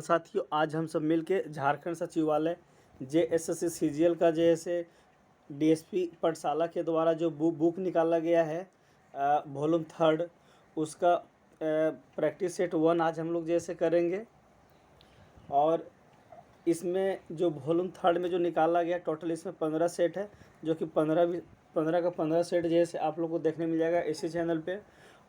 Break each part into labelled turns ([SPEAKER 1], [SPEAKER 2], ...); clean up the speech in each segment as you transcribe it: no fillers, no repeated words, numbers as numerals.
[SPEAKER 1] साथियों, आज हम सब मिलके झारखंड सचिवालय जेएसएससी सीजीएल का जैसे डीएसपी पाठशाला के द्वारा जो बुक निकाला गया है वॉल्यूम 3 उसका प्रैक्टिस सेट 1 आज हम लोग जैसे करेंगे। और इसमें जो वॉल्यूम 3 में जो निकाला गया टोटल इसमें 15 सेट है, जो कि 15 का 15 सेट जैसे आप लोग को देखने मिल जाएगा इसी चैनल पे।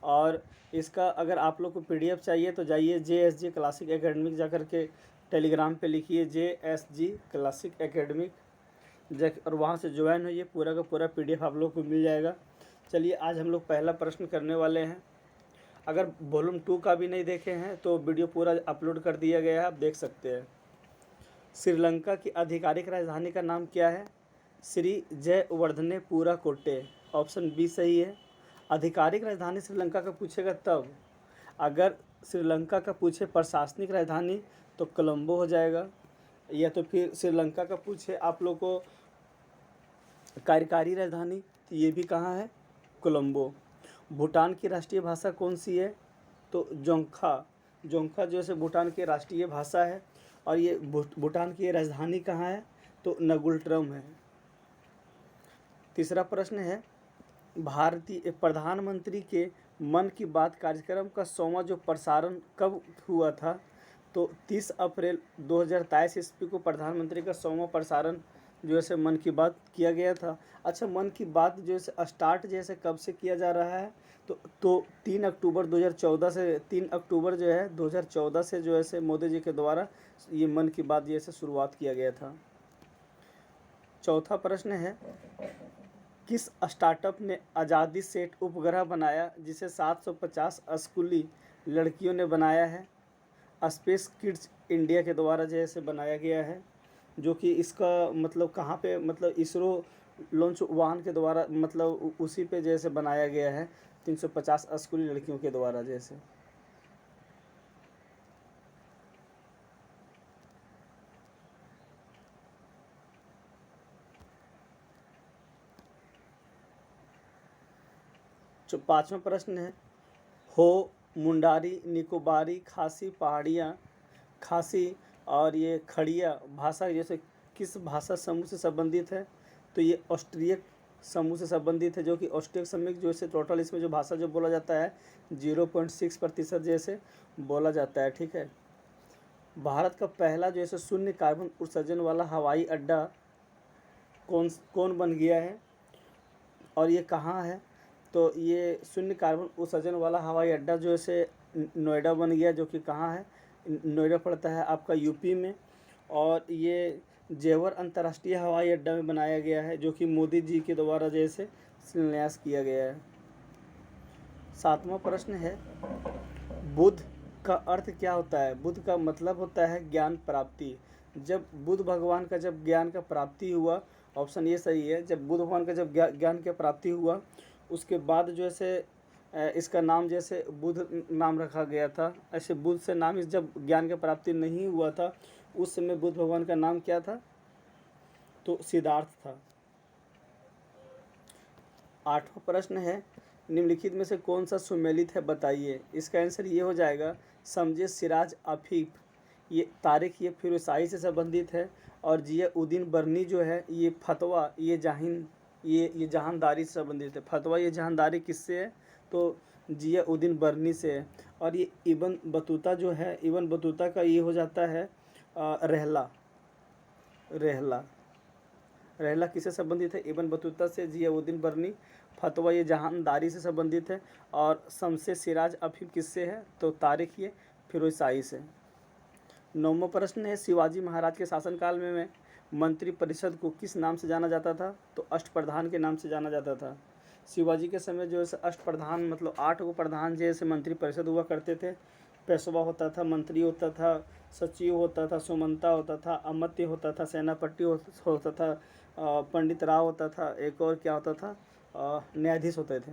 [SPEAKER 1] और इसका अगर आप लोग को पीडीएफ चाहिए तो जाइए JSG क्लासिक एकेडमिक जा कर के टेलीग्राम पे लिखिए JSG क्लासिक एकेडमिक और वहाँ से ज्वाइन होइए, पूरा का पूरा पीडीएफ आप लोग को मिल जाएगा। चलिए आज हम लोग पहला प्रश्न करने वाले हैं। अगर वॉल्यूम 2 का भी नहीं देखे हैं तो वीडियो पूरा अपलोड कर दिया गया है, आप देख सकते हैं। श्रीलंका की आधिकारिक राजधानी का नाम क्या है? श्री जयवर्धनेपुरा कोट्टे, ऑप्शन बी सही है। आधिकारिक राजधानी श्रीलंका का पूछेगा तब, अगर श्रीलंका का पूछे प्रशासनिक राजधानी तो कोलंबो हो जाएगा, या तो फिर श्रीलंका का पूछे आप लोग को कार्यकारी राजधानी तो ये भी कहाँ है? कोलंबो। भूटान की राष्ट्रीय भाषा कौन सी है? तो जोंगखा जो है भूटान की राष्ट्रीय भाषा है। और ये भूटान की राजधानी कहाँ है? तो नगुलट्रम है। तीसरा प्रश्न है, भारतीय प्रधानमंत्री के मन की बात कार्यक्रम का 100वां जो प्रसारण कब हुआ था? तो 30 अप्रैल 2023 ईस्वी को प्रधानमंत्री का 100वां प्रसारण जो है मन की बात किया गया था। अच्छा, मन की बात जो है स्टार्ट जैसे कब से किया जा रहा है? तो 3 अक्टूबर 2014 से 3 अक्टूबर जो है 2014 से जो है मोदी जी के द्वारा ये मन की बात जैसे शुरुआत किया गया था। चौथा प्रश्न है, किस स्टार्टअप ने आज़ादी सेट उपग्रह बनाया जिसे 750 स्कूली लड़कियों ने बनाया है? स्पेस किड्स इंडिया के द्वारा जैसे बनाया गया है, जो कि इसका मतलब कहाँ पे मतलब इसरो लॉन्च वाहन के द्वारा मतलब उसी पे जैसे बनाया गया है 350 स्कूली लड़कियों के द्वारा जैसे। जो पाँचवा प्रश्न है, हो, मुंडारी, निकोबारी, खासी पहाड़ियाँ, खासी और ये खड़िया भाषा जैसे किस भाषा समूह से संबंधित है? तो ये ऑस्ट्रियक समूह से संबंधित है, जो कि ऑस्ट्रियक समूह जो है टोटल इसमें जो भाषा जो बोला जाता है 0.6% जैसे बोला जाता है। ठीक है। भारत का पहला जो है शून्य कार्बन उत्सर्जन वाला हवाई अड्डा कौन बन गया है और ये कहाँ है? तो ये शून्य कार्बन उत्सर्जन वाला हवाई अड्डा जो है नोएडा बन गया, जो कि कहाँ है? नोएडा पड़ता है आपका यूपी में। और ये जेवर अंतर्राष्ट्रीय हवाई अड्डा में बनाया गया है, जो कि मोदी जी के द्वारा जैसे शिलान्यास किया गया है। सातवां प्रश्न है, बुद्ध का अर्थ क्या होता है? बुद्ध का मतलब होता है ज्ञान प्राप्ति। जब बुद्ध भगवान का जब ज्ञान का प्राप्ति हुआ, ऑप्शन ये सही है, जब बुद्ध भगवान का जब ज्ञान की प्राप्ति हुआ उसके बाद जो है इसका नाम जैसे बुद्ध नाम रखा गया था। ऐसे बुद्ध से नाम इस जब ज्ञान की प्राप्ति नहीं हुआ था उस समय बुद्ध भगवान का नाम क्या था? तो सिद्धार्थ था। आठवां प्रश्न है, निम्नलिखित में से कौन सा सुमेलित है बताइए? इसका आंसर ये हो जाएगा, समझे सिराज अफीफ। ये तारीख ये फिरोसाई से संबंधित है। और जिया उद्दीन बर्नी जो है ये फतवा ये जहानदारी से संबंधित है। फतवा ये जहानदारी किससे है? तो जिया उद्दीन बर्नी से है। और ये इब्न बतूता जो है, इब्न बतूता का ये हो जाता है रहला किससे संबंधित है? इब्न बतूता से। जियाउद्दीन बर्नी फतवा ये जहानदारी से संबंधित है। और शम्से सिराज अफीफ किससे है? तो तारीख ये फिरोसाई से। नौवां प्रश्न है, शिवाजी महाराज के शासनकाल में मंत्रिपरिषद को किस नाम से जाना जाता था? तो अष्टप्रधान के नाम से जाना जाता था। शिवाजी के समय जो है अष्टप्रधान मतलब 8 गो प्रधान जैसे मंत्रिपरिषद हुआ करते थे। पेशवा होता था, मंत्री होता था, सचिव होता था, सुमंता होता था, अमात्य होता था, सेनापति होता था, पंडित राव होता था, एक और क्या होता था? न्यायाधीश होते थे।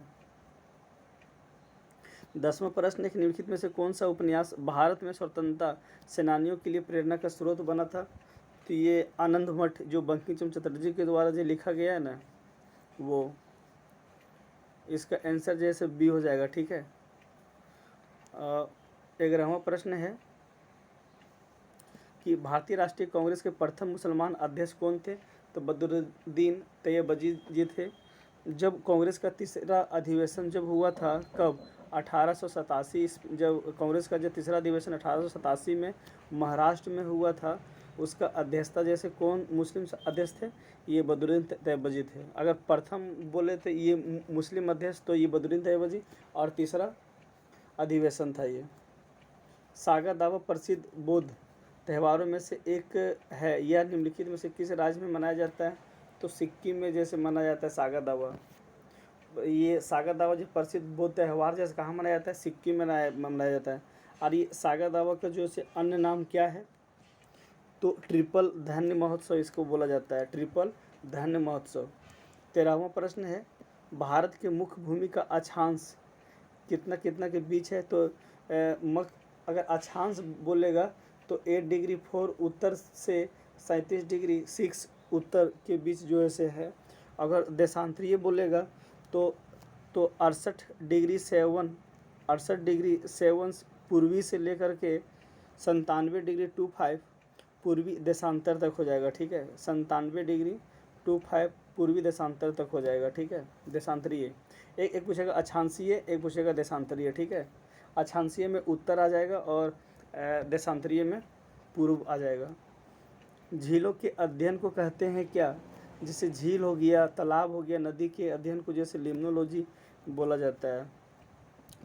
[SPEAKER 1] 10वां प्रश्न है, निम्नलिखित में से कौन सा उपन्यास भारत में स्वतंत्रता सेनानियों के लिए प्रेरणा का स्रोत बना था? तो ये आनंद मठ जो बंकिम चंद्र चटर्जी के द्वारा जो लिखा गया है ना, वो। इसका आंसर जैसे बी हो जाएगा। ठीक है। 11वां प्रश्न है, कि भारतीय राष्ट्रीय कांग्रेस के प्रथम मुसलमान अध्यक्ष कौन थे? तो बदरुद्दीन तैयबजी जी थे। जब कांग्रेस का तीसरा अधिवेशन जब हुआ था, कब? 1887। जब कांग्रेस का जो तीसरा अधिवेशन 1887 में महाराष्ट्र में हुआ था, उसका अध्यक्षता जैसे कौन मुस्लिम अध्यक्ष थे? ये बदरुद्दीन तैयबजी थे। अगर प्रथम बोले थे ये मुस्लिम अध्यक्ष, तो ये बदरुद्दीन तैयबजी, और तीसरा अधिवेशन था ये। सागा दावा प्रसिद्ध बौद्ध त्योहारों में से एक है, यह निम्नलिखित में से किस राज्य में मनाया जाता है? तो सिक्किम में जैसे मनाया जाता है सागा दावा। ये सागा दावा जो प्रसिद्ध बौद्ध त्यौहार जैसे कहाँ मनाया जाता है? सिक्किम में मनाया जाता है। और ये सागा दावा का जो से अन्य नाम क्या है? तो ट्रिपल धान्य महोत्सव इसको बोला जाता है, ट्रिपल धान्य महोत्सव। 13वां प्रश्न है, भारत के मुख्य भूमि का अक्षांश कितना कितना के बीच है? तो अगर अक्षांश बोलेगा तो 8 डिग्री 4 उत्तर से 37 डिग्री 6 उत्तर के बीच जो है से है। अगर देशांतरीय बोलेगा तो 68 डिग्री 7 पूर्वी से लेकर के 97 डिग्री 25 पूर्वी देशांतर तक हो जाएगा, ठीक है। 97 डिग्री 25 पूर्वी देशांतर तक हो जाएगा, ठीक है, देशांतरीय। एक पूछेगा अक्षांशीय, एक पूछेगा देशांतरीय, ठीक है। अक्षांशीय में उत्तर आ जाएगा और देशांतरीय में पूर्व आ जाएगा। झीलों के अध्ययन को कहते हैं क्या? जैसे झील हो गया, तालाब हो गया, नदी के अध्ययन को जैसे लिम्नोलॉजी बोला जाता है।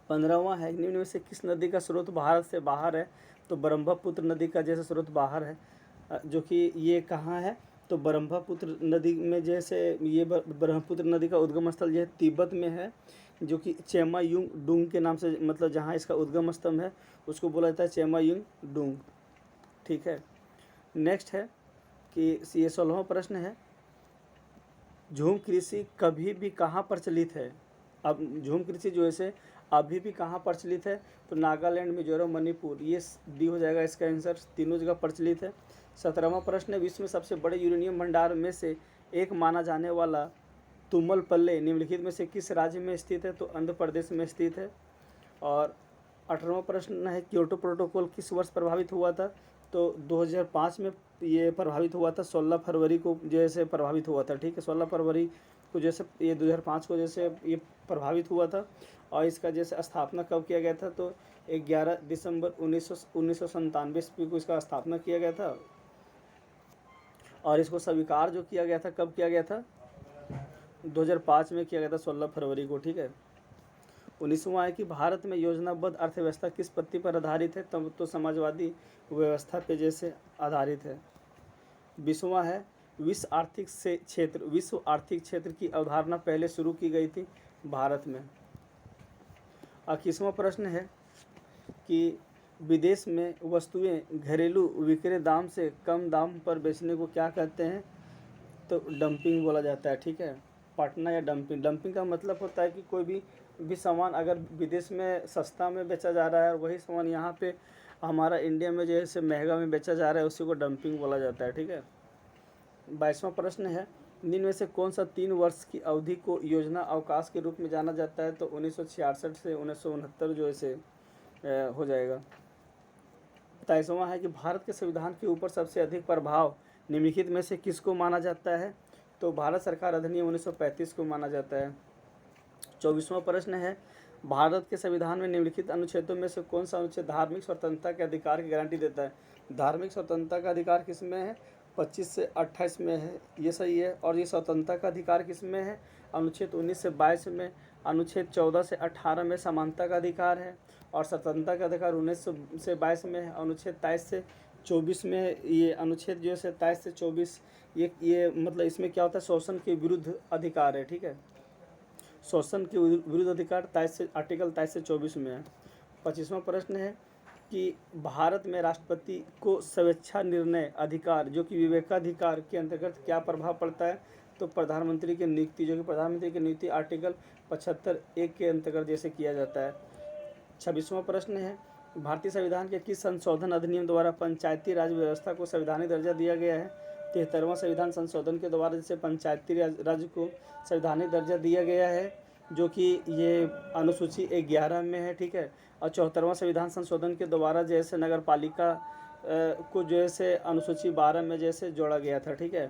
[SPEAKER 1] 15वां है, निम्न में से किस नदी का स्रोत भारत से बाहर है? तो ब्रह्मपुत्र नदी का जैसे स्रोत बाहर है, जो कि ये कहाँ है? तो ब्रह्मपुत्र नदी में जैसे ये ब्रह्मपुत्र नदी का उद्गम स्थल जो है तिब्बत में है, जो कि चेमायुंग डुंग के नाम से, मतलब जहाँ इसका उद्गम स्थल है उसको बोला जाता है चेमायुंग डुंग, ठीक है। नेक्स्ट है कि ये 16वां प्रश्न है, झूम कृषि कभी भी कहाँ प्रचलित है? अब झूम कृषि जो है अभी भी कहाँ प्रचलित है? तो नागालैंड, मिजोरम, मणिपुर, ये डी हो जाएगा इसका आंसर, तीनों जगह प्रचलित है। 17वां प्रश्न है, विश्व में सबसे बड़े यूरेनियम भंडार में से एक माना जाने वाला तुमलपल्ले निम्नलिखित में से किस राज्य में स्थित है? तो आंध्र प्रदेश में स्थित है। और 18वां प्रश्न है, क्योटो प्रोटोकॉल किस वर्ष प्रभावित हुआ था? तो 2005 में ये प्रभावित हुआ था, 16 फरवरी को जैसे प्रभावित हुआ था, ठीक है। 16 फरवरी को जैसे ये 2005 को जैसे ये प्रभावित हुआ था। और इसका जैसे स्थापना कब किया गया था? तो 11 दिसंबर 1997 ईस्वी को इसका स्थापना किया गया था। और इसको स्वीकार जो किया गया था, कब किया गया था? 2005 में किया गया था, 16 फरवरी को, ठीक है। 19वां है कि भारत में योजनाबद्ध अर्थव्यवस्था किस पद्धति पर आधारित है? तब तो समाजवादी व्यवस्था पे जैसे आधारित है। 20वां है, विश्व आर्थिक क्षेत्र की अवधारणा पहले शुरू की गई थी भारत में। 21वां प्रश्न है कि विदेश में वस्तुएं घरेलू विक्रय दाम से कम दाम पर बेचने को क्या कहते हैं? तो डंपिंग बोला जाता है, ठीक है। पटना या डंपिंग, डंपिंग का मतलब होता है कि कोई भी सामान अगर विदेश में सस्ता में बेचा जा रहा है और वही सामान यहाँ पे हमारा इंडिया में जैसे महंगा में बेचा जा रहा है, उसी को डंपिंग बोला जाता है, ठीक है। 22वां प्रश्न है, निम्न में से कौन सा 3 वर्ष की अवधि को योजना अवकाश के रूप में जाना जाता है? तो 1966 से 1969 जो ऐसे हो जाएगा। 23वां है कि भारत के संविधान के ऊपर सबसे अधिक प्रभाव निम्नलिखित में से किसको माना जाता है? तो भारत सरकार अधिनियम 1935 को माना जाता है। 24वां प्रश्न है, भारत के संविधान में निम्नलिखित अनुच्छेदों में से कौन सा अनुच्छेद धार्मिक स्वतंत्रता के अधिकार की गारंटी देता है? धार्मिक स्वतंत्रता का अधिकार किस में है? 25 से 28 में है, ये सही है। और ये स्वतंत्रता का अधिकार किस में है? अनुच्छेद 19 से 22 में। अनुच्छेद 14 से 18 में समानता का अधिकार है। और स्वतंत्रता का अधिकार 19 से 22 में है। अनुच्छेद 23 से 24 में, ये अनुच्छेद जो है 27 से 24, ये मतलब इसमें क्या होता है? शोषण के विरुद्ध अधिकार है, ठीक है। शोषण के विरुद्ध अधिकार आर्टिकल 23 से 24 में है। 25वां प्रश्न है कि भारत में राष्ट्रपति को स्वेच्छा निर्णय अधिकार जो कि विवेकाधिकार के अंतर्गत क्या प्रभाव पड़ता है? तो प्रधानमंत्री की नियुक्ति, जो कि प्रधानमंत्री की नियुक्ति आर्टिकल 75(1) के अंतर्गत जैसे किया जाता है। 26वां प्रश्न है, भारतीय संविधान के किस संशोधन अधिनियम द्वारा पंचायती राज व्यवस्था को संवैधानिक दर्जा दिया गया है? 73वां संविधान संशोधन के द्वारा जैसे पंचायती राज को संवैधानिक दर्जा दिया गया है, जो कि ये अनुसूची 11 में है, ठीक है। और 74वां संविधान संशोधन के द्वारा जैसे नगर पालिका को जैसे अनुसूची 12 में जैसे जोड़ा गया था, ठीक है।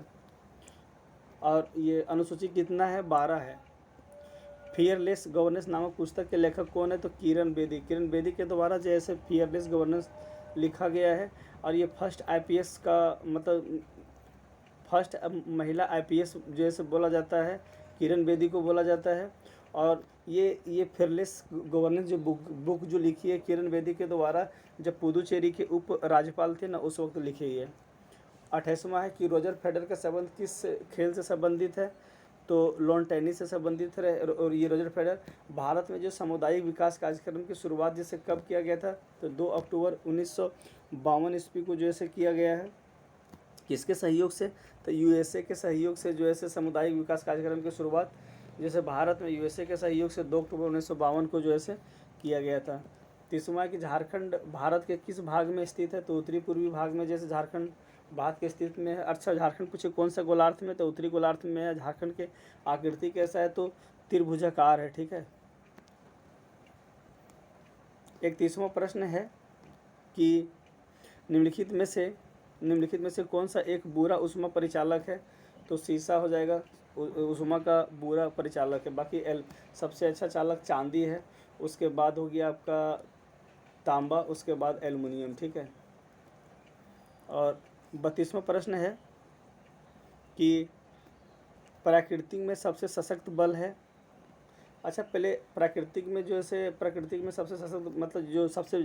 [SPEAKER 1] और ये अनुसूची कितना है, 12 है। फियरलेस गवर्नेंस नामक पुस्तक के लेखक कौन है, तो किरण बेदी। किरण बेदी के द्वारा जैसे फियरलेस गवर्नेंस लिखा गया है। और ये फर्स्ट आईपीएस का मतलब फर्स्ट महिला आईपीएस जैसे बोला जाता है, किरण बेदी को बोला जाता है। और ये फियरलेस गवर्नेंस जो बुक जो लिखी है किरण बेदी के द्वारा, जब पुदुचेरी के उप राज्यपाल थे ना, उस वक्त लिखी है। 28वां है कि रोजर फेडरर का संबंध किस खेल से संबंधित है, तो लॉन टेनिस से संबंधित है। और ये रोजर फेडरर भारत में जो सामुदायिक विकास कार्यक्रम की शुरुआत जैसे कब किया गया था, तो 2 अक्टूबर 1952 ईस्वी को जैसे किया गया है। किसके सहयोग से, तो यूएसए के सहयोग से जो है सामुदायिक विकास कार्यक्रम की शुरुआत जैसे भारत में यूएसए के सहयोग से 2 अक्टूबर 1952 को जो है किया गया था। 30वां कि झारखंड भारत के किस भाग में स्थित है, तो उत्तरी पूर्वी भाग में जैसे झारखंड भारत के स्थिति में है। अच्छा, झारखंड पूछे कौन सा गोलार्ध में, तो उत्तरी गोलार्ध में है। झारखंड के आकृति कैसा है, तो त्रिभुजाकार है, ठीक है। एक 30वां प्रश्न है कि निम्नलिखित में से कौन सा एक बुरा ऊष्मा परिचालक है, तो शीशा हो जाएगा ऊष्मा का बुरा परिचालक है। बाकी सबसे अच्छा चालक चांदी है, उसके बाद हो गया आपका तांबा, उसके बाद एल्युमिनियम, ठीक है। और 32वां प्रश्न है कि प्राकृतिक में सबसे सशक्त बल है। अच्छा, पहले प्राकृतिक में सबसे सशक्त मतलब जो सबसे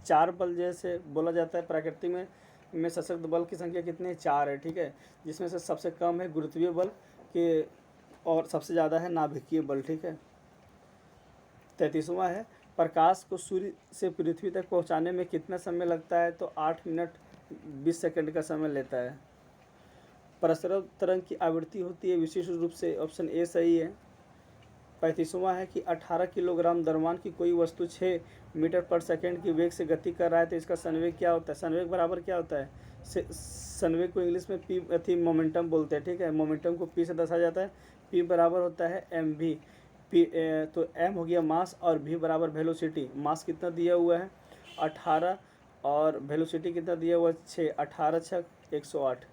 [SPEAKER 1] 4 बल जैसे बोला जाता है। प्राकृतिक में सशक्त बल की संख्या कितनी है, 4 है, ठीक है। जिसमें से सबसे कम है गुरुत्वीय बल के और सबसे ज़्यादा है नाभिकीय बल, ठीक है। 33वां है प्रकाश को सूर्य से पृथ्वी तक पहुंचाने में कितना समय लगता है, तो 8 मिनट 20 सेकंड का समय लेता है। प्रसरण तरंग की आवृत्ति होती है विशिष्ट रूप से, ऑप्शन ए सही है। 35वां है कि 18 किलोग्राम द्रव्यमान की कोई वस्तु 6 मीटर पर सेकंड की वेग से गति कर रहा है, तो इसका संवेग क्या होता है। संवेग बराबर क्या होता है, संवेग को इंग्लिश में पी मोमेंटम बोलते हैं, ठीक है। मोमेंटम को पी से दर्शा जाता है। पी बराबर होता है एम वी। पी तो एम हो गया मास और वी बराबर वेलोसिटी। मास कितना दिया हुआ है 18 और वेलोसिटी कितना दिया हुआ है 6। 18 6 108,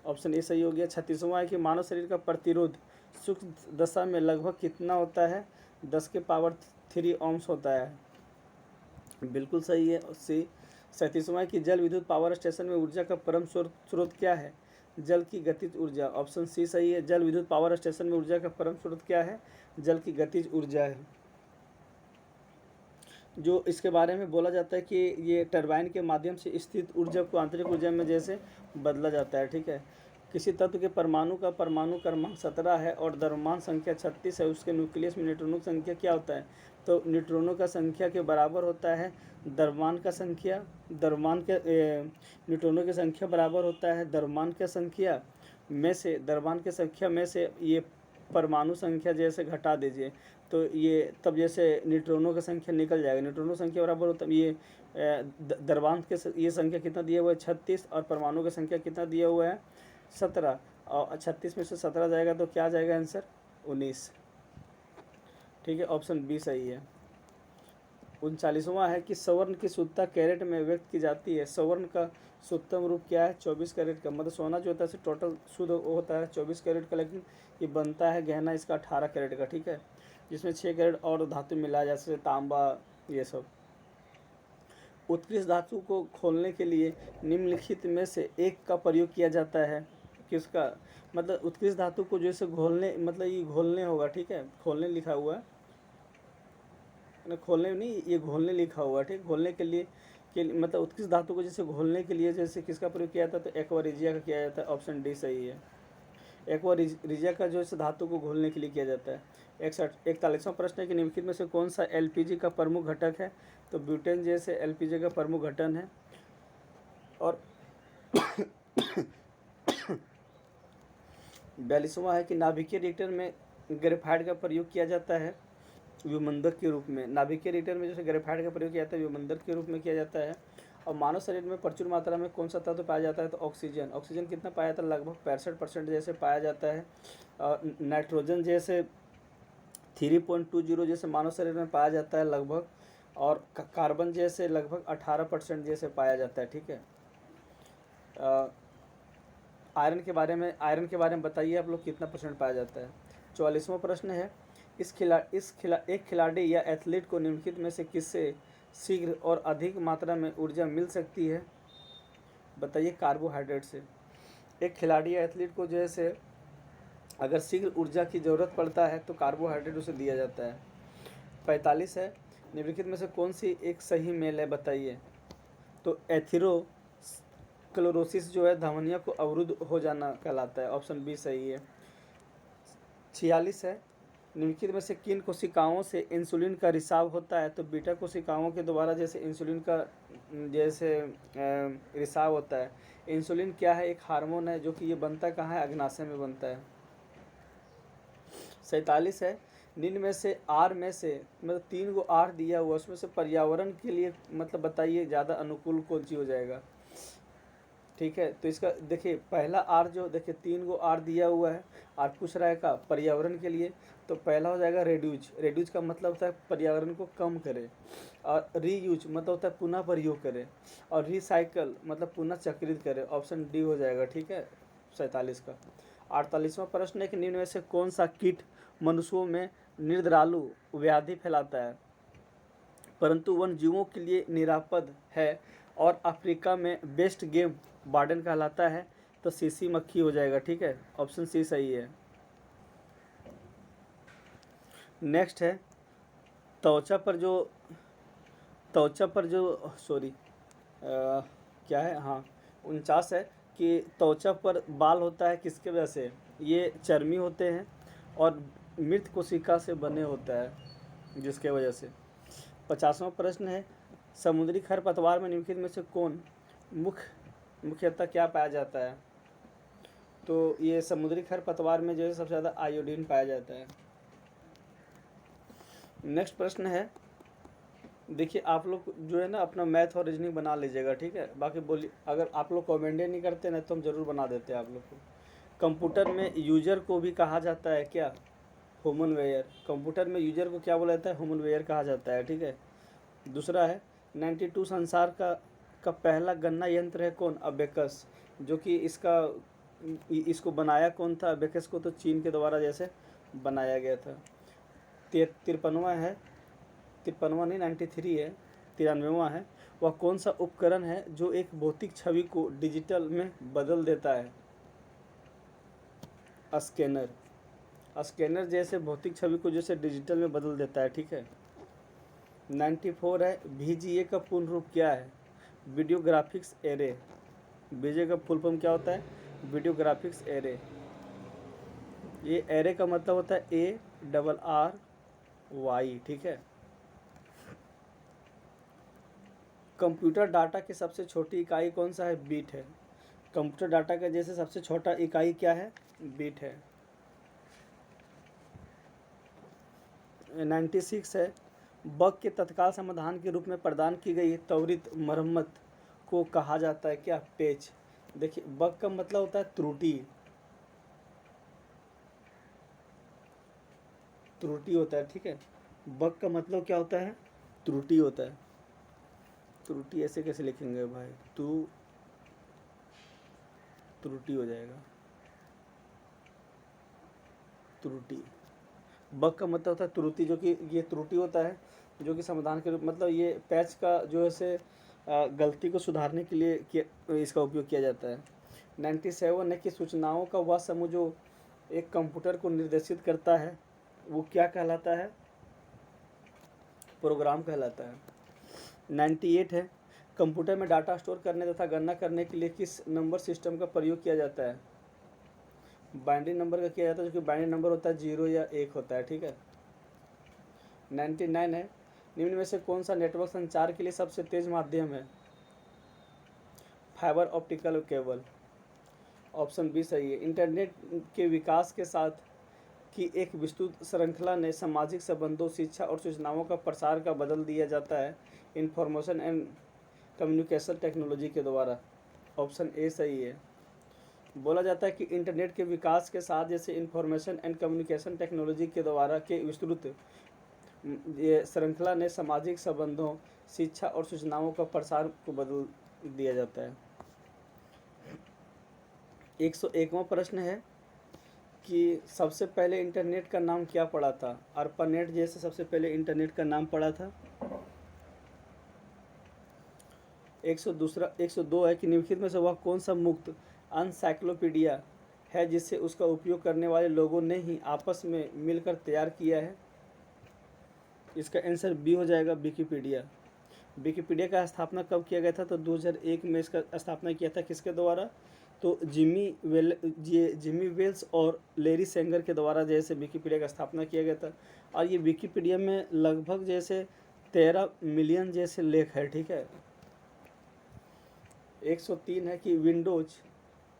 [SPEAKER 1] ऑप्शन ए सही हो गया। 36वां है कि मानव शरीर का प्रतिरोध सूक्ष्म दशा में लगभग कितना होता है, 10 के पावर 3 ओम्स होता है, बिल्कुल सही है। सी 37वां है कि जल विद्युत पावर स्टेशन में ऊर्जा का परम स्रोत क्या है, जल की गतिज ऊर्जा, ऑप्शन सी सही है। जल विद्युत पावर स्टेशन में ऊर्जा का परम स्रोत क्या है, जल की गतिज ऊर्जा है। जो इसके बारे में बोला जाता है कि ये टरबाइन के माध्यम से स्थित ऊर्जा को आंतरिक ऊर्जा में जैसे बदला जाता है, ठीक है। किसी तत्व के परमाणु का परमाणु क्रमांक 17 है और द्रव्यमान संख्या 36 है, उसके न्यूक्लियस में न्यूट्रॉनों की संख्या क्या होता है, तो न्यूट्रॉनों का संख्या के बराबर होता है द्रव्यमान का संख्या। न्यूट्रॉनों की संख्या बराबर होता है द्रव्यमान की संख्या में से ये परमाणु संख्या जैसे घटा दीजिए, तो ये तब जैसे न्यूट्रॉनों की संख्या निकल जाएगा। न्यूट्रॉनों की संख्या बराबर होता है ये द्रव्यमान के ये संख्या कितना दिया हुआ है 36 और परमाणु की संख्या कितना दिया हुआ है 17, और 36 में से 17 जाएगा तो क्या जाएगा आंसर 19, ठीक है। ऑप्शन बी सही है। 39वां है कि स्वर्ण की शुद्धता कैरेट में व्यक्त की जाती है। स्वर्ण का शुद्धतम रूप क्या है, 24 कैरेट का। मतलब सोना जो होता है टोटल शुद्ध होता है 24 कैरेट का, लेकिन ये बनता है गहना इसका 18 कैरेट का, ठीक है। जिसमें 6 कैरेट और धातु मिला जैसे तांबा ये सब। उत्कृष्ट धातु को खोलने के लिए निम्नलिखित में से एक का प्रयोग किया जाता है, किसका, मतलब उत्कृष्ट धातु को जैसे घोलने, मतलब ये घोलने होगा, ठीक है। खोलने लिखा हुआ है, खोलने नहीं, ये घोलने लिखा हुआ है, ठीक। घोलने के लिए मतलब उत्कृष्ट धातु को जैसे घोलने के लिए जैसे किसका प्रयोग किया जाता है, तो एक्वा रिजिया का किया जाता है, ऑप्शन डी सही है। एक्वा रिजिया का जो है धातु को घोलने के लिए किया जाता है। 41वां प्रश्न है कि निम्नलिखित में से कौन सा एलपीजी का प्रमुख घटक है, तो ब्यूटेन जैसे एलपीजी का प्रमुख घटक है। और 42वां है कि नाभिकीय रिएक्टर में ग्रेफाइट का प्रयोग किया जाता है विमंदक के रूप में। नाभिकीय रिएक्टर में जैसे ग्रेफाइट का प्रयोग किया जाता है विमंदक के रूप में किया जाता है। और मानव शरीर में प्रचुर मात्रा में कौन सा तत्व पाया जाता है, तो ऑक्सीजन। ऑक्सीजन कितना पाया जाता है, लगभग 65% जैसे पाया जाता है। और नाइट्रोजन जैसे 3.20 जैसे मानव शरीर में पाया जाता है लगभग। और कार्बन जैसे लगभग 18% जैसे पाया जाता है, ठीक है। आयरन के बारे में बताइए आप लोग कितना परसेंट पाया जाता है। 44वां प्रश्न है, एक खिलाड़ी या एथलीट को निम्नलिखित में से किससे शीघ्र और अधिक मात्रा में ऊर्जा मिल सकती है। बताइए, कार्बोहाइड्रेट से। एक खिलाड़ी या एथलीट को जैसे अगर शीघ्र ऊर्जा की ज़रूरत पड़ता है तो कार्बोहाइड्रेट उसे दिया जाता है। 45 है, निम्नलिखित में से कौन सी एक सही मेल है, बताइए। तो एथेरोस्क्लेरोसिस जो है धमनियों को अवरुद्ध हो जाना कहलाता है, ऑप्शन बी सही है। 46 है, निम्नलिखित में से किन कोशिकाओं से इंसुलिन का रिसाव होता है। तो बीटा कोशिकाओं के द्वारा जैसे इंसुलिन का रिसाव होता है। इंसुलिन क्या है, एक हार्मोन है जो कि ये बनता कहाँ है, अग्नाशय में बनता है। 47 है, निम्न में से आर में से मतलब 3 गो आर दिया हुआ, उसमें से पर्यावरण के लिए मतलब बताइए ज़्यादा अनुकूल कौन सी हो जाएगा, ठीक है। तो इसका देखिए पहला आर जो देखिए 3 गो आर दिया हुआ है, आर पूछ रहा है का पर्यावरण के लिए, तो पहला हो जाएगा रेड्यूज। रेड्यूज का मतलब होता है पर्यावरण को कम करे, और रीयूज मतलब होता है पुनः प्रयोग करे, और रिसाइकल मतलब पुनः चक्रित करे, ऑप्शन डी हो जाएगा, ठीक है 47 का। 48वां प्रश्न है कि निम्न में से कौन सा कीट मनुष्यों में निर्द्रालु व्याधि फैलाता है परंतु वन जीवों के लिए निरापद है और अफ्रीका में बेस्ट गेम वार्डन कहलाता है। तो सीसी मक्खी हो जाएगा, ठीक है, ऑप्शन सी सही है। नेक्स्ट है, त्वचा पर जो सॉरी क्या है, हाँ 49 है कि त्वचा पर बाल होता है किसके वजह से, ये चर्मी होते हैं और मृत कोशिका से बने होता है जिसके वजह से। 50वां प्रश्न है, समुद्री खरपतवार में निम्नलिखित में से कौन मुख्यतः क्या पाया जाता है। तो ये समुद्री खरपतवार में जो है सबसे ज़्यादा आयोडीन पाया जाता है। नेक्स्ट प्रश्न है, देखिए आप लोग जो है ना अपना मैथ और रीजनिंग बना लीजिएगा, ठीक है। बाकी बोलिए, अगर आप लोग कमेंट नहीं करते ना तो हम ज़रूर बना देते हैं आप लोग को। कंप्यूटर में यूजर को भी कहा जाता है क्या, ह्यूमन वेयर। कंप्यूटर में यूजर को क्या बोला जाता है, ह्यूमन वेयर कहा जाता है, ठीक है। दूसरा है, 92 संसार का पहला गणना यंत्र है कौन, अबेकस। जो कि इसको बनाया कौन था, अबेकस को तो चीन के द्वारा जैसे बनाया गया था। 53वां है, 53वां नहीं 93 है, 93वां है, वह कौन सा उपकरण है जो एक भौतिक छवि को डिजिटल में बदल देता है। स्कैनर। स्कैनर जैसे भौतिक छवि को जैसे डिजिटल में बदल देता है, ठीक है। 94 है, VGA का पूर्ण रूप क्या है, वीडियो ग्राफिक्स एरे। VGA का फुल फॉर्म क्या होता है, वीडियो ग्राफिक्स एरे। ये एरे का मतलब होता है ARRY, ठीक है। कंप्यूटर डाटा की सबसे छोटी इकाई कौन सा है, बीट है। कंप्यूटर डाटा का जैसे सबसे छोटा इकाई क्या है, बीट है। 96 है, बग के तत्काल समाधान के रूप में प्रदान की गई त्वरित मरम्मत को कहा जाता है क्या, पैच। देखिए बग का मतलब होता है त्रुटि होता है, ठीक है। बग का मतलब क्या होता है, त्रुटि होता है। त्रुटि ऐसे कैसे लिखेंगे भाई, त्रुटि हो जाएगा, त्रुटि। बग का मतलब होता है त्रुटि, जो कि ये त्रुटि होता है जो कि समाधान के रूप मतलब ये पैच का जो है से गलती को सुधारने के लिए इसका उपयोग किया जाता है। 97 है कि सूचनाओं का वह समूह जो एक कंप्यूटर को निर्देशित करता है वो क्या कहलाता है, प्रोग्राम कहलाता है। 98 है, कंप्यूटर में डाटा स्टोर करने तथा गणना करने के लिए किस नंबर सिस्टम का प्रयोग किया जाता है, बाइनरी नंबर का किया जाता है, जो कि बाइनरी नंबर होता है 0 या 1 होता है, ठीक है। 99 है, निम्न में से कौन सा नेटवर्क संचार के लिए सबसे तेज माध्यम है, fibre optical cable, option B सही है। इंटरनेट के विकास के साथ की एक विस्तृत श्रृंखला ने सामाजिक संबंधों, शिक्षा और सूचनाओं का प्रसार का बदल दिया जाता है इंफॉर्मेशन एंड कम्युनिकेशन टेक्नोलॉजी के द्वारा, ऑप्शन ए सही है। बोला जाता है कि इंटरनेट के विकास के साथ जैसे इंफॉर्मेशन एंड कम्युनिकेशन टेक्नोलॉजी के द्वारा के विस्तृत ये श्रृंखला ने सामाजिक संबंधों, शिक्षा और सूचनाओं का प्रसार को बदल दिया जाता है। 101वां प्रश्न है कि सबसे पहले इंटरनेट का नाम क्या पड़ा था? अर्पानेट जैसे सबसे पहले इंटरनेट का नाम पड़ा था। 102 है कि निम्नलिखित में से वह कौन सा मुक्त एनसाइक्लोपीडिया है जिसे उसका उपयोग करने वाले लोगों ने ही आपस में मिलकर तैयार किया है? इसका आंसर बी हो जाएगा, विकिपीडिया। विकिपीडिया का स्थापना कब किया गया था? तो 2001 में इसका स्थापना किया था। किसके द्वारा? तो जिमी वेल्स और लेरी सेंगर के द्वारा जैसे विकिपीडिया का स्थापना किया गया था। और ये विकिपीडिया में लगभग जैसे 13 मिलियन जैसे लेख है, ठीक है। 103 है कि विंडोज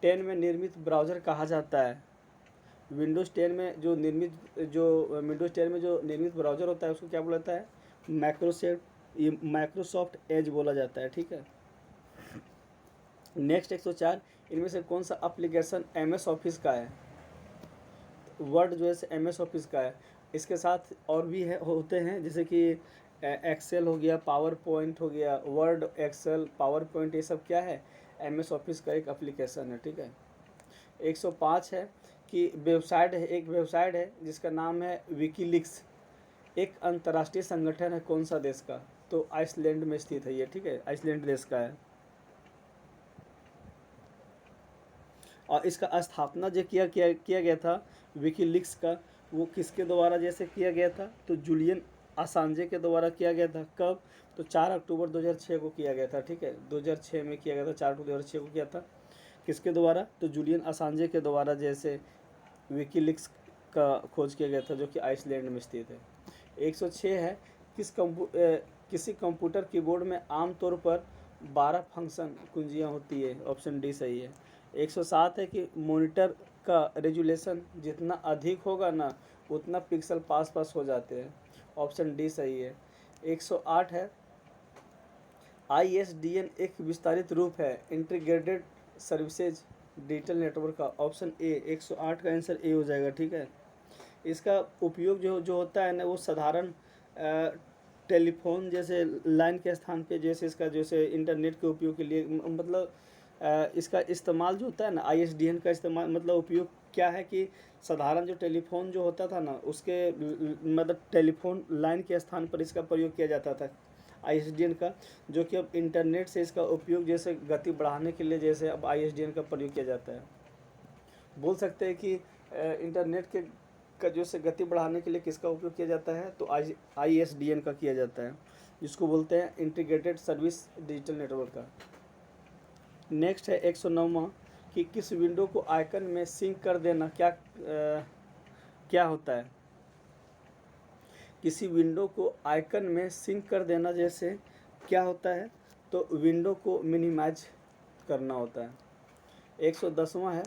[SPEAKER 1] 10 में निर्मित ब्राउज़र कहा जाता है? विंडोज़ 10 में जो निर्मित ब्राउज़र होता है उसको क्या बोला जाता है? माइक्रोसॉफ्ट एज बोला जाता है, ठीक है। नेक्स्ट 104, इनमें से कौन सा एप्लीकेशन MS ऑफिस का है? वर्ड जो है MS ऑफिस का है। इसके साथ और भी होते हैं जैसे कि एक्सेल हो गया, पावर पॉइंट हो गया, वर्ड, एक्सेल, पावर पॉइंट, ये सब क्या है? MS ऑफिस का एक एप्लीकेशन है, ठीक है। 105 है कि एक वेबसाइट है जिसका नाम है विकीलीक्स, एक अंतर्राष्ट्रीय संगठन है कौन सा देश का? तो आइसलैंड में स्थित है ये, ठीक है, आइसलैंड देश का है। और इसका स्थापना जो किया गया था विकीलीक्स का, वो किसके द्वारा जैसे किया गया था? तो जूलियन असांजे के द्वारा किया गया था। कब? तो 4 अक्टूबर 2006 को किया गया था, ठीक है। 2006 में किया गया था, 4 अक्टूबर 2006 को किया था। किसके द्वारा? तो जूलियन असांजे के द्वारा जैसे विकीलीक्स का खोज किया गया था जो कि आइसलैंड में स्थित है। 106 है किसी कंप्यूटर कीबोर्ड में आमतौर पर 12 फंक्शन कुंजियाँ होती है? ऑप्शन डी सही है। 107 है कि मॉनिटर का रेजुलेशन जितना अधिक होगा ना उतना पिक्सल पास हो जाते हैं? ऑप्शन डी सही है। 108 है ISDN एक विस्तारित रूप है इंटीग्रेटेड सर्विसेज डिजिटल नेटवर्क का? Option A. 108 का आंसर ए हो जाएगा, ठीक है। इसका उपयोग जो होता है ना वो साधारण टेलीफोन जैसे लाइन के स्थान पे जैसे इसका जैसे इंटरनेट के उपयोग के लिए मतलब इसका इस्तेमाल जो होता है ना ISDN का इस्तेमाल मतलब उपयोग क्या है कि साधारण जो टेलीफोन जो होता था ना उसके मतलब टेलीफोन लाइन के स्थान पर इसका प्रयोग किया जाता था ISDN का, जो कि अब इंटरनेट से इसका उपयोग जैसे गति बढ़ाने के लिए जैसे अब ISDN का प्रयोग किया जाता है। बोल सकते हैं कि इंटरनेट का जो से गति बढ़ाने के लिए किसका उपयोग किया जाता है? तो ISDN का किया जाता है, जिसको बोलते हैं इंटीग्रेटेड सर्विस डिजिटल नेटवर्क का। नेक्स्ट है 109वां कि किस विंडो को आइकन में सिंक कर देना क्या होता है? किसी विंडो को आइकन में सिंक कर देना जैसे क्या होता है? तो विंडो को मिनिमाइज करना होता है। 110वां है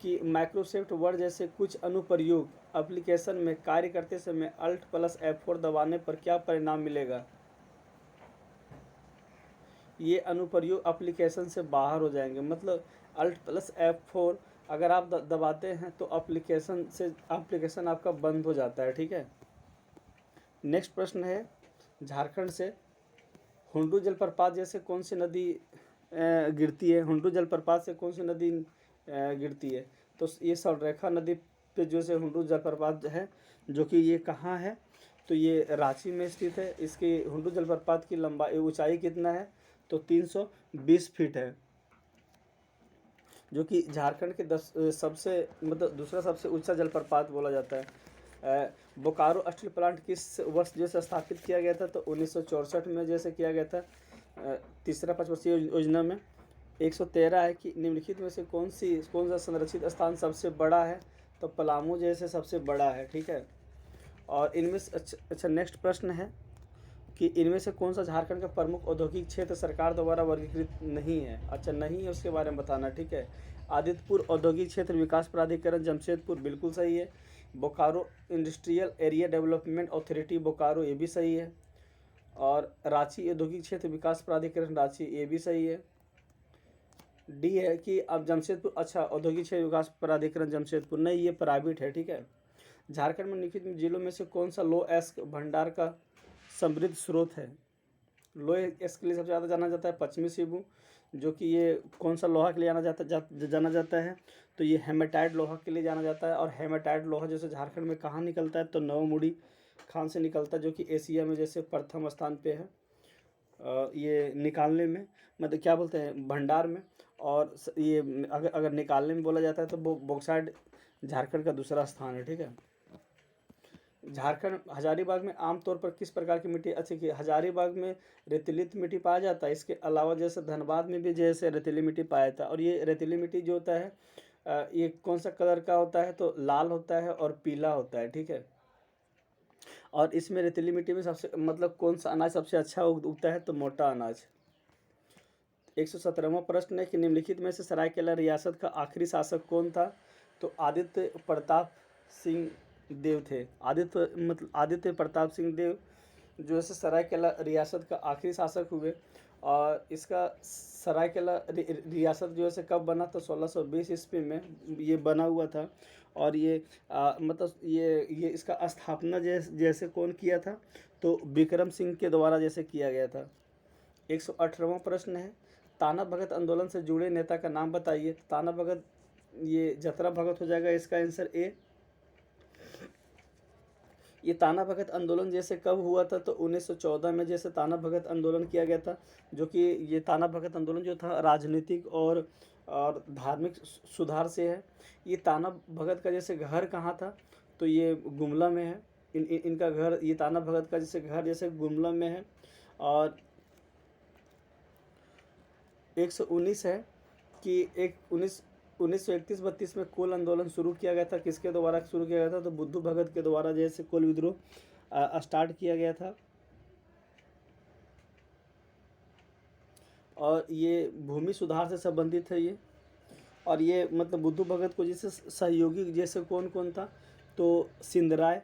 [SPEAKER 1] कि माइक्रोसॉफ्ट वर्ड जैसे कुछ अनुप्रयोग एप्लीकेशन में कार्य करते समय Alt+F4 दबाने पर क्या परिणाम मिलेगा? ये अनुप्रयोग एप्लीकेशन से बाहर हो जाएंगे, मतलब Alt+F4 अगर आप दबाते हैं तो एप्लीकेशन आपका बंद हो जाता है, ठीक है। नेक्स्ट प्रश्न है झारखंड से हुंडू जलप्रपात जैसे कौन सी नदी गिरती है? हुंडू जलप्रपात से कौन सी नदी गिरती है? तो ये सलरेखा नदी पे जो से हुंडू जलप्रपात है, जो कि ये कहाँ है? तो ये रांची में स्थित है। इसकी हुंडू जलप्रपात की लंबाई ऊंचाई कितना है? तो 320 फीट है, जो कि झारखंड के दूसरा सबसे ऊंचा जलप्रपात बोला जाता है। बोकारो स्टील प्लांट किस वर्ष जैसे स्थापित किया गया था? तो 1964 में जैसे किया गया था, तीसरा पंचवर्षीय योजना में। 113 है कि निम्नलिखित में से कौन सा संरक्षित स्थान सबसे बड़ा है? तो पलामू जैसे सबसे बड़ा है, ठीक है। और इनमें से अच्छा नेक्स्ट प्रश्न है कि इनमें से कौन सा झारखंड का प्रमुख औद्योगिक क्षेत्र सरकार द्वारा वर्गीकृत नहीं है? अच्छा नहीं है, उसके बारे में बताना, ठीक है। आदित्यपुर औद्योगिक क्षेत्र विकास प्राधिकरण जमशेदपुर बिल्कुल सही है। Bokaro industrial area development authority Bokaro, ये भी सही है। और रांची औद्योगिक क्षेत्र विकास प्राधिकरण रांची, ये भी सही है। डी है कि अब जमशेदपुर, अच्छा औद्योगिक क्षेत्र विकास प्राधिकरण जमशेदपुर नहीं, ये प्राइवेट है, ठीक है। झारखंड में निम्नलिखित जिलों में से कौन सा लौह अयस्क भंडार का समृद्ध स्रोत है? लौह अयस्क के लिए सबसे ज़्यादा जाना जाता है पश्चिमी सिंहभूम, जो कि ये कौन सा लोहा के लिए जाना जाता है? तो ये हेमेटाइट लोहा के लिए जाना जाता है। और हेमेटाइट लोहा जैसे झारखंड में कहाँ निकलता है? तो नवमुड़ी खान से निकलता है, जो कि एशिया में जैसे प्रथम स्थान पे है ये निकालने में, मतलब क्या बोलते हैं, भंडार में। और ये अगर निकालने में बोला जाता है तो बॉक्साइट झारखंड का दूसरा स्थान है। ठीक है। झारखंड हजारीबाग में आमतौर पर किस प्रकार की मिट्टी अच्छी की? हजारीबाग में रेतीली मिट्टी पाया जाता है। इसके अलावा जैसे धनबाद में भी जैसे रेतीली मिट्टी पाया जाता है। और ये रेतीली मिट्टी जो होता है ये कौन सा कलर का होता है? तो लाल होता है और पीला होता है। ठीक है। और इसमें रेतीली मिट्टी में सबसे मतलब कौन सा अनाज सबसे अच्छा उगता है? तो मोटा अनाज। 117वां प्रश्न है कि निम्नलिखित में से सरायकेला रियासत का आखिरी शासक कौन था? तो आदित्य प्रताप सिंह देव थे। आदित्य प्रताप सिंह देव जो है सरायकेला रियासत का आखिरी शासक हुए। और इसका सरायकेला रियासत जो है कब बना? तो 1620 ईस्वी में ये बना हुआ था। और ये मतलब ये इसका स्थापना जैसे कौन किया था? तो विक्रम सिंह के द्वारा जैसे किया गया था। 118वां प्रश्न है ताना भगत आंदोलन से जुड़े नेता का नाम बताइए। ताना भगत ये जतरा भगत हो जाएगा इसका आंसर ए। ये ताना भगत आंदोलन जैसे कब हुआ था? तो 1914 में जैसे ताना भगत आंदोलन किया गया था। जो कि ये ताना भगत आंदोलन जो था राजनीतिक और धार्मिक सुधार से है। ये ताना भगत का जैसे घर कहाँ था? तो ये गुमला में है। इनका घर, ये ताना भगत का जैसे घर जैसे गुमला में है। और 119 है कि 1931-32 में कोल आंदोलन शुरू किया गया था। किसके द्वारा शुरू किया गया था? तो बुद्धू भगत के द्वारा जैसे कोल विद्रोह स्टार्ट किया गया था। और ये भूमि सुधार से संबंधित है ये। और ये मतलब बुद्धू भगत को जैसे सहयोगी जैसे कौन कौन था? तो सिंधराय,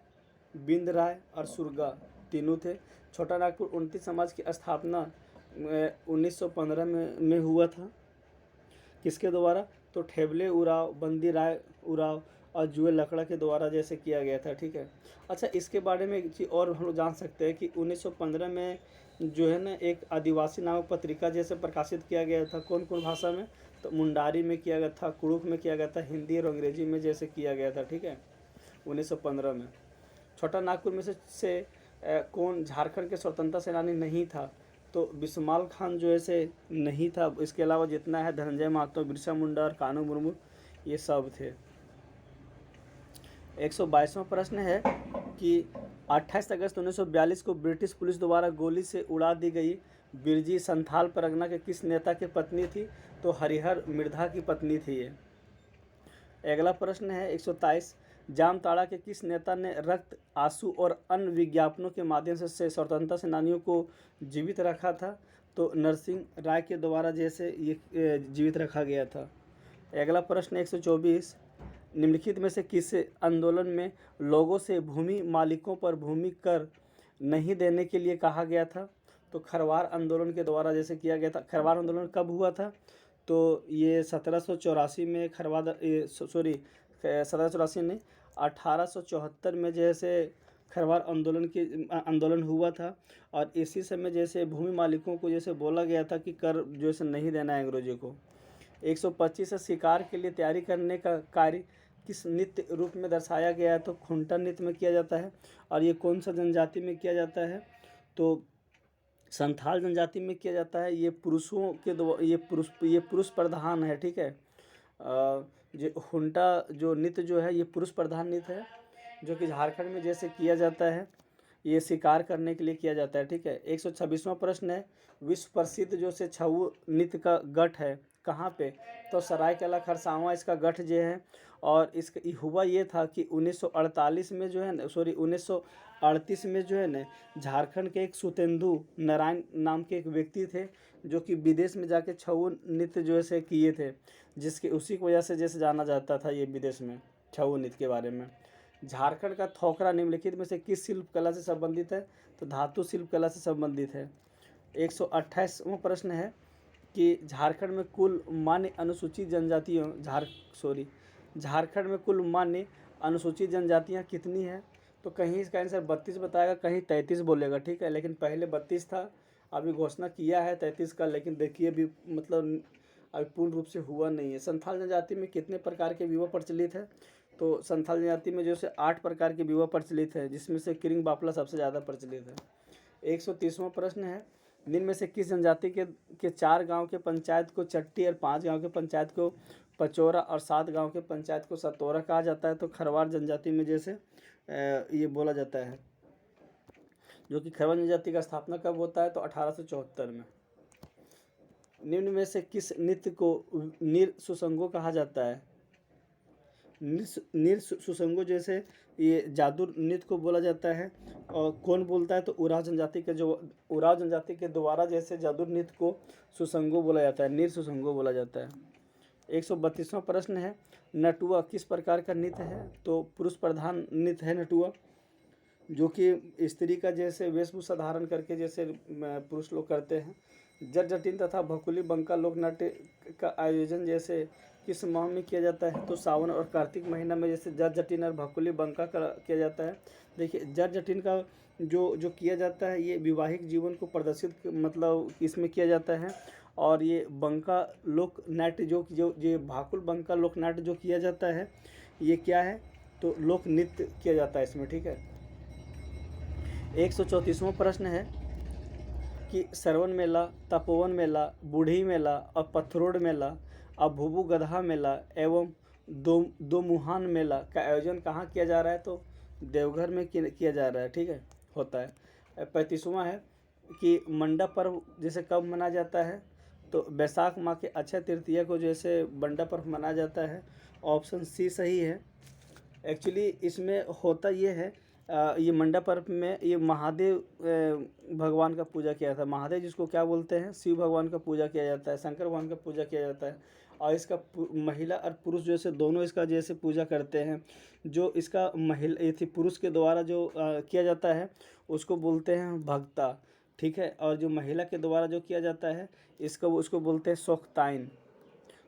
[SPEAKER 1] बिंद राय और सुरगा तीनों थे। छोटा नागपुर 29 समाज की स्थापना 1915 में हुआ था। किसके द्वारा? तो ठेबले उराव, बंदी राय उराव और जुए लकड़ा के द्वारा जैसे किया गया था। ठीक है। अच्छा, इसके बारे में एक चीज़ और हम लोग जान सकते हैं कि 1915 में जो है ना एक आदिवासी नामक पत्रिका जैसे प्रकाशित किया गया था। कौन कौन भाषा में? तो मुंडारी में किया गया था, कुड़ुख में किया गया था, हिंदी और अंग्रेजी में जैसे किया गया था। ठीक है, 1915 में। छोटा नागपुर में से कौन झारखंड के स्वतंत्रता सेनानी नहीं था? तो बिस्माल खान जो है से नहीं था। इसके अलावा जितना है धनंजय महतो, बिरसा मुंडा और कानू मुर्मू ये सब थे। 122वां प्रश्न है कि 28 अगस्त 1942 को ब्रिटिश पुलिस द्वारा गोली से उड़ा दी गई बिरजी संथाल परगना के किस नेता की पत्नी थी? तो हरिहर मिर्धा की पत्नी थी ये। अगला प्रश्न है 123 जामताड़ा के किस नेता ने रक्त, आंसू और अन्य विज्ञापनों के माध्यम से स्वतंत्रता सेनानियों को जीवित रखा था? तो नरसिंह राय के द्वारा जैसे ये जीवित रखा गया था। अगला प्रश्न 124 निम्नलिखित में से किस आंदोलन में लोगों से भूमि मालिकों पर भूमि कर नहीं देने के लिए कहा गया था? तो खरवार आंदोलन के द्वारा जैसे किया गया था। खरवार आंदोलन कब हुआ था? तो ये 1784 में 1784 नहीं 1874 में जैसे खरवार आंदोलन हुआ था। और इसी समय जैसे भूमि मालिकों को जैसे बोला गया था कि कर जैसे नहीं देना है अंग्रेजों को। 125 शिकार के लिए तैयारी करने का कार्य किस नृत्य रूप में दर्शाया गया है? तो खुंटा नृत्य में किया जाता है। और ये कौन सा जनजाति में किया जाता है? तो संथाल जनजाति में किया जाता है। ये पुरुषों के ये पुरुष प्रधान है। ठीक है। जो हुंटा जो नृत्य जो है ये पुरुष प्रधान नृत्य है, जो कि झारखंड में जैसे किया जाता है। ये शिकार करने के लिए किया जाता है। ठीक है। 126वां प्रश्न है विश्व प्रसिद्ध जो से छऊ नृत्य का गढ़ है कहाँ पे? तो सरायकेला खरसावां इसका गढ़ जो है। और इसका हुआ ये था कि 1938 में जो है ना 1938 में जो है ना झारखंड के एक सुतेंदु नारायण नाम के एक व्यक्ति थे, जो कि विदेश में जाके छऊ नृत्य जो है किए थे, जिसके उसी की वजह से जैसे जाना जाता था ये विदेश में छऊ नृत्य के बारे में। झारखंड का थोकरा निम्नलिखित में से किस शिल्प कला से संबंधित है? तो धातु शिल्प कला से संबंधित है। 128वां प्रश्न है कि झारखंड में कुल मान्य अनुसूचित जनजातियों झारखंड में कुल मान्य अनुसूचित जनजातियाँ कितनी है, तो कहीं इसका आंसर 32 बताएगा, कहीं 33 बोलेगा, ठीक है। लेकिन पहले 32 था, अभी घोषणा किया है 33 का, लेकिन देखिए अभी मतलब अभी पूर्ण रूप से हुआ नहीं है। संथाल जनजाति में कितने प्रकार के विवाह प्रचलित है, तो संथाल जनजाति में जो है 8 प्रकार के विवाह प्रचलित है, जिसमें से किरिंग बापला सबसे ज़्यादा प्रचलित है। 130वां प्रश्न है, निम्न में से किस जनजाति के 4 गांव के पंचायत को चट्टी और 5 गांव के पंचायत को पचौरा और 7 गांव के पंचायत को सतौरा कहा जाता है, तो खरवार जनजाति में जैसे ये बोला जाता है, जो कि खरवार जनजाति का स्थापना कब होता है, तो 1874 में। निम्न में से किस नृत्य को नीर सुसंगो कहा जाता है, नीर सुसंगो जैसे ये जादू नृत्य को बोला जाता है, और कौन बोलता है, तो उराव जनजाति के द्वारा जैसे जादू नृत्य को सुसंगो बोला जाता है, नीर सुसंगो बोला जाता है। 132वां प्रश्न है, नटुआ किस प्रकार का नृत्य है, तो पुरुष प्रधान नृत्य है नटुआ, जो कि स्त्री का जैसे वेशभूषा धारण करके जैसे पुरुष लोग करते हैं। जट जटिन तथा भकुली बंका लोक नाट्य का आयोजन जैसे किस माह में किया जाता है, तो सावन और कार्तिक महीना में जैसे जट जटिन और भकुली बंका का किया जाता है। देखिए जट जटिन का जो किया जाता है, ये वैवाहिक जीवन को प्रदर्शित मतलब इसमें किया जाता है, और ये बंका लोक नाट्य जो ये भाकुल बंका लोक नाट्य जो किया जाता है, ये क्या है, तो लोक नृत्य किया जाता है इसमें, ठीक है। 134वां प्रश्न है कि सरवन मेला, तपोवन मेला, बूढ़ी मेला और पथरोड मेला और भूभू गधा मेला एवं दो मुहान मेला का आयोजन कहाँ किया जा रहा है, तो देवघर में किया जा रहा है, ठीक है, होता है। 35वां है कि मंडा पर्व जैसे कब मनाया जाता है, तो बैसाख माह के अक्षय तृतीया को जैसे मंडा पर्व मनाया जाता है, ऑप्शन सी सही है। एक्चुअली इसमें होता ये है, ये मंडा पर्व में ये महादेव भगवान का पूजा किया था, महादेव जिसको क्या बोलते हैं, शिव भगवान का पूजा किया जाता है, शंकर भगवान का पूजा किया जाता है, और इसका महिला और पुरुष जैसे दोनों इसका जैसे पूजा करते हैं। जो इसका महिला ये थी पुरुष के द्वारा जो किया जाता है उसको बोलते हैं भक्ता, ठीक है, और जो महिला के द्वारा जो किया जाता है उसको बोलते हैं सोख्ताइन।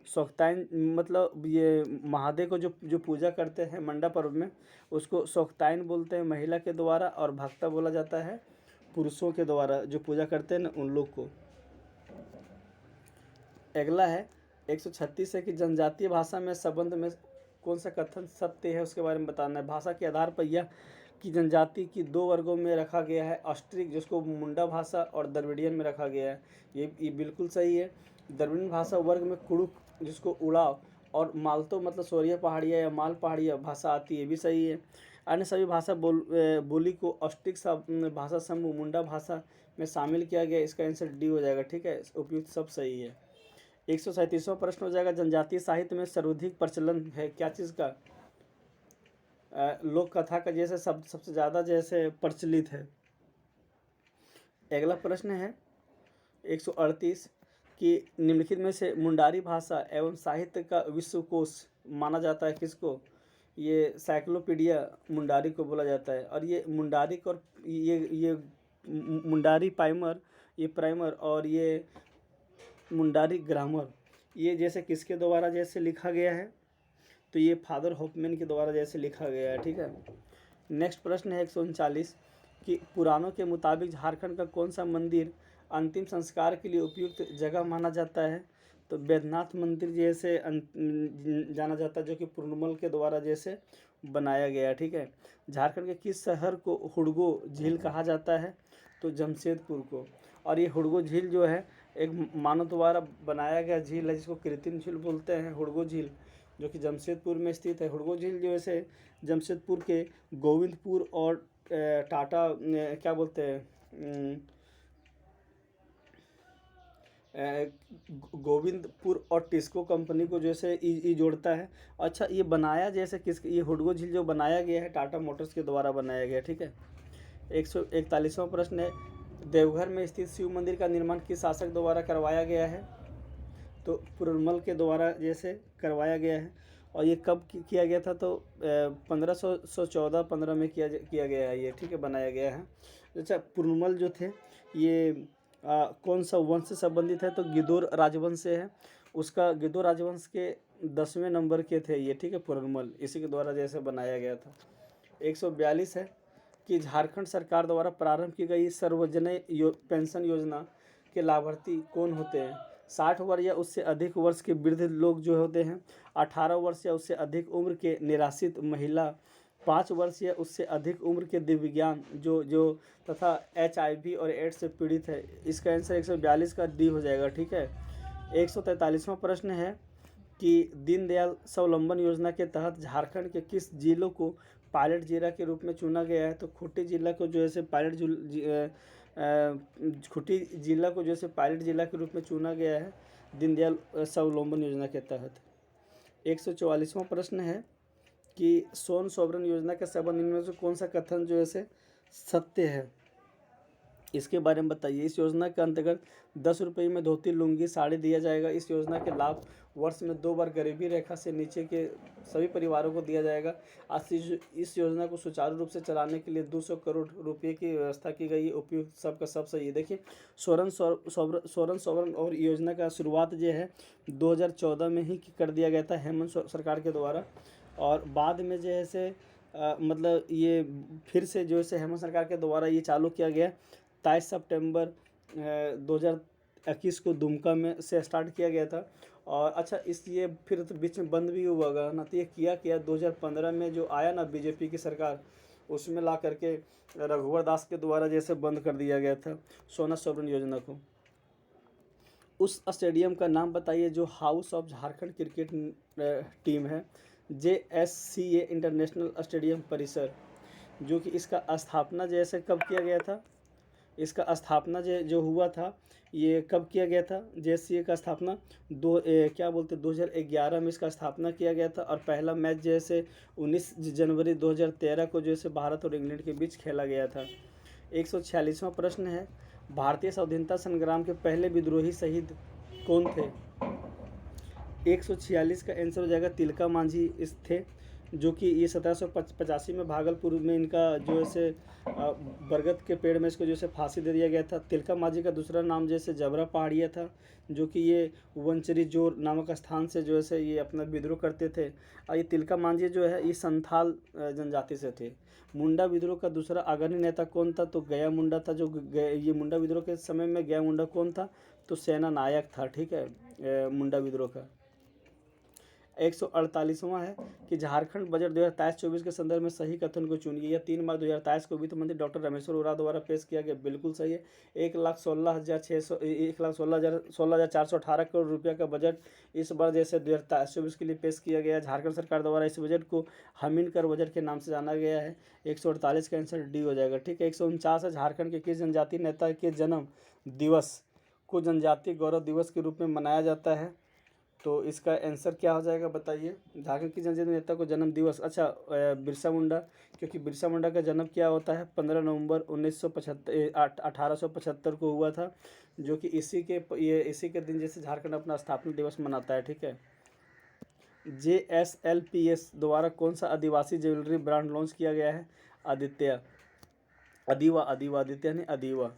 [SPEAKER 1] सोख्ताइन मतलब ये महादेव को जो पूजा करते हैं मंडा पर्व में, उसको सोख्ताइन बोलते हैं महिला के द्वारा, और भक्ता बोला जाता है पुरुषों के द्वारा जो पूजा करते हैं ना उन लोग को। अगला है 136 है कि जनजातीय भाषा में संबंध में कौन सा कथन सत्य है, उसके बारे में बताना है। भाषा के आधार पर यह कि जनजाति की 2 वर्गों में रखा गया है, ऑस्ट्रिक जिसको मुंडा भाषा और द्रविडियन में रखा गया है, ये बिल्कुल सही है। द्रविडियन भाषा वर्ग में कुड़ुक जिसको उड़ाव और मालतो मतलब सोरिया पहाड़िया या माल पहाड़िया भाषा आती है, भी सही है। अन्य सभी भाषा बोली को ऑस्ट्रिक भाषा समूह मुंडा भाषा में शामिल किया गया, इसका आंसर डी हो जाएगा, ठीक है, उपयुक्त सब सही है। 137वां प्रश्न हो जाएगा, जनजातीय साहित्य में सर्वाधिक प्रचलन है क्या चीज़ का, लोक कथा का जैसे सबसे ज़्यादा जैसे प्रचलित है। अगला प्रश्न है 138 कि निम्नलिखित में से मुंडारी भाषा एवं साहित्य का विश्वकोश माना जाता है किसको, ये साइक्लोपीडिया मुंडारी को बोला जाता है। और ये मुंडारिक और ये मुंडारी प्राइमर और ये मुंडारी ग्रामर ये जैसे किसके द्वारा जैसे लिखा गया है, तो ये फादर हॉफमैन के द्वारा जैसे लिखा गया है, ठीक है। नेक्स्ट प्रश्न है 139 कि पुराणों के मुताबिक झारखंड का कौन सा मंदिर अंतिम संस्कार के लिए उपयुक्त जगह माना जाता है, तो बैद्यनाथ मंदिर जैसे जाना जाता है, जो कि पुरनमल के द्वारा जैसे बनाया गया, ठीक है। झारखंड के किस शहर को हुड़गो झील कहा जाता है, तो जमशेदपुर को। और ये हुड़गो झील जो है एक मानव द्वारा बनाया गया झील है, जिसको कृत्रिम झील बोलते हैं, हुड़गो झील, जो कि जमशेदपुर में स्थित है। हुड़गो झील जो है जमशेदपुर के गोविंदपुर और टाटा क्या बोलते हैं गोविंदपुर और टिस्को कंपनी को जैसे ये जोड़ता है। अच्छा, ये बनाया जैसे ये हुड़गो झील जो बनाया गया है टाटा मोटर्स के द्वारा बनाया गया, ठीक है। 141वां प्रश्न है, देवघर में स्थित शिव मंदिर का निर्माण किस शासक द्वारा करवाया गया है, तो पुरनमल के द्वारा जैसे करवाया गया है। और ये कब किया गया था, तो 1514-15 में किया गया है ये, ठीक है, बनाया गया है। अच्छा, पुरनमल जो थे ये कौन सा वंश से संबंधित है, तो गिदोर राजवंश से है। उसका गिद्धो राजवंश के 10वें नंबर के थे ये, ठीक है, पुरनमल, इसी के द्वारा जैसे बनाया गया था। 142 है कि झारखंड सरकार द्वारा प्रारंभ की गई सर्वजनीय पेंशन योजना के लाभार्थी कौन होते हैं? 60 वर्ष या उससे अधिक वर्ष के वृद्ध लोग जो होते हैं, 18 वर्ष या उससे अधिक उम्र के निराश्रित महिला, 5 वर्ष या उससे अधिक उम्र के दिव्यांग जो तथा HIV और एड्स से पीड़ित है। इसका आंसर 142 का डी हो जाएगा, ठीक है। 143वां प्रश्न है कि दीनदयाल स्वावलंबन योजना के तहत झारखंड के किस जिलों को पायलट जिला के रूप में चुना गया है? तो खूंटी जिला को जो है पायलट खूंटी जिला को जो है पायलट जिला के रूप में चुना गया है दीनदयाल स्वावलंबन योजना के तहत। 144वां प्रश्न है कि सोन सोवरन योजना के संबंध में से कौन सा कथन जो है सत्य है? इसके बारे में बताइए। इस योजना के अंतर्गत 10 रुपये में धोती, लुंगी, साड़ी दिया जाएगा। इस योजना के लाभ वर्ष में 2 बार गरीबी रेखा से नीचे के सभी परिवारों को दिया जाएगा। आज इस योजना को सुचारू रूप से चलाने के लिए 200 करोड़ रुपये की व्यवस्था की गई है। उपयुक्त सबका सब सही है। देखिए, सोरन सोवरन और योजना का शुरुआत जो है 2014 में ही कर दिया गया था हेमंत सरकार के द्वारा, और बाद में जो है मतलब ये फिर से जो है हेमंत सरकार के द्वारा ये चालू किया गया। 23 सितंबर 2021 को दुमका में से स्टार्ट किया गया था। और अच्छा, ये फिर तो बीच में बंद भी हुआ होगा ना, तो ये किया 2015 में जो आया ना बीजेपी की सरकार, उसमें ला करके रघुवर दास के द्वारा जैसे बंद कर दिया गया था सोना सोवरन योजना को। उस स्टेडियम का नाम बताइए जो house of Jharkhand cricket team है। JSCA इंटरनेशनल स्टेडियम परिसर, जो कि इसका स्थापना जैसे कब किया गया था? इसका स्थापना जो हुआ था ये कब किया गया था? JSCA का स्थापना 2011 में इसका स्थापना किया गया था। और पहला मैच जैसे 19 जनवरी 2013 को जैसे भारत और इंग्लैंड के बीच खेला गया था। 146वां प्रश्न है, भारतीय स्वाधीनता संग्राम के पहले विद्रोही शहीद कौन थे? 146 का आंसर हो जाएगा तिलका मांझी इस थे, जो कि ये 1785 में भागलपुर में इनका जो है बरगद के पेड़ में इसको जो है फांसी दे दिया गया था। तिलका मांझी का दूसरा नाम जैसे जबरा पहाड़िया था, जो कि ये वंचरी जोर नामक स्थान से जो है ये अपना विद्रोह करते थे। और ये तिलका मांझी जो है ये संथाल जनजाति से थे। मुंडा विद्रोह का दूसरा अग्रणी नेता कौन था? तो गया मुंडा था। ये मुंडा विद्रोह के समय में गया मुंडा कौन था? तो सेना नायक था, ठीक है, मुंडा विद्रोह का। 148वां है कि झारखंड बजट 2023-24 के संदर्भ में सही कथन को चुनिए। यह 3 मार्च 2023 को वित्त मंत्री डॉक्टर रामेश्वर उरांव द्वारा पेश किया गया, बिल्कुल सही है। 1,16,418 करोड़ रुपया का बजट इस बार जैसे 2023-24 के लिए पेश किया गया। झारखंड सरकार द्वारा इस बजट को हमीनकर बजट के नाम से जाना गया है। 148 का आंसर डी हो जाएगा, ठीक है। 149 है, झारखंड के किस जनजातीय नेता के जन्म दिवस को जनजातीय गौरव दिवस के रूप में मनाया जाता है? तो इसका आंसर क्या हो जाएगा बताइए। झारखंड की जनजातीय नेता को जन्म दिवस, अच्छा, बिरसा मुंडा, क्योंकि बिरसा मुंडा का जन्म क्या होता है 15 नवंबर 1875 को हुआ था, जो कि इसी के दिन जैसे झारखंड अपना स्थापना दिवस मनाता है, ठीक है। JSLPS द्वारा कौन सा आदिवासी ज्वेलरी ब्रांड लॉन्च किया गया है? आदित्य नहीं, अदीवा।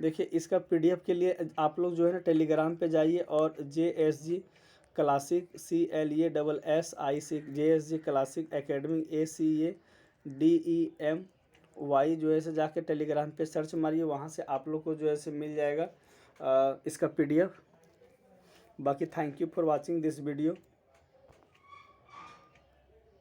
[SPEAKER 1] देखिए, इसका PDF के लिए आप लोग जो है ना टेलीग्राम पे जाइए और JSG classic CLASSIC JSG classic academy ACADEMY जो है जाके टेलीग्राम पे सर्च मारिए, वहाँ से आप लोग को जो है मिल जाएगा इसका PDF। बाकी thank you for watching this video.